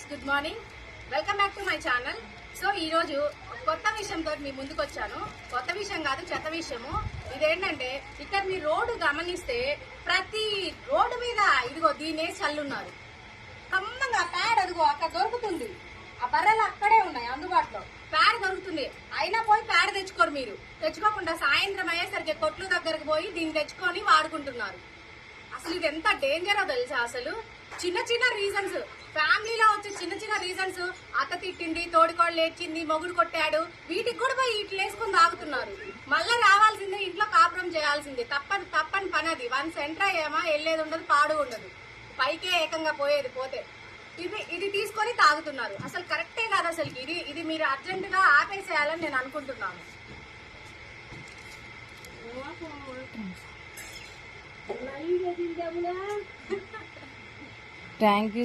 Friends, good morning. Welcome back to my channel. So ఈ రోజు కొత్త విషయంతో మీ ముందుకు వచ్చాను. కొత్త విషయం కాదు, చెత్త విషయము. ఇదేంటంటే ఇక్కడ మీ రోడ్డు గమనిస్తే ప్రతి రోడ్డు మీద ఇదిగో దీనే చల్లున్నారు. ఖమ్మంగా ప్యాడ్ అదిగో అక్కడ దొరుకుతుంది. ఆ బర్రెలు అక్కడే ఉన్నాయి అందుబాటులో. ప్యాడ్ దొరుకుతుంది, అయినా పోయి ప్యాడ్ తెచ్చుకోరు. మీరు తెచ్చుకోకుండా సాయంత్రం అయ్యేసరికి కొట్లు దగ్గరకు పోయి దీన్ని తెచ్చుకొని వాడుకుంటున్నారు. అసలు ఇది ఎంత డేంజరో తెలుసా. అసలు చిన్న చిన్న రీజన్స్, ఫ్యామిలీలో వచ్చే చిన్న చిన్న రీజన్స్, అత్త తిట్టింది, తోడికోళ్ళు ఏడ్చింది, మొగుడు కొట్టాడు, వీటికి కూడా పోయి ఇట్లు వేసుకుని తాగుతున్నారు. మళ్ళా రావాల్సిందే, ఇంట్లో కాపురం చేయాల్సిందే. తప్పని పని అది. వన్స్ ఎంటర్ అయ్యామా వెళ్ళేది ఉండదు, పాడు ఉండదు, పైకే ఏకంగా పోయేది. పోతే ఇది తీసుకొని తాగుతున్నారు. అసలు కరెక్టే కాదు. అసలు ఇది మీరు అర్జెంట్ గా ఆపేసేయాలని నేను అనుకుంటున్నాను. Thank you.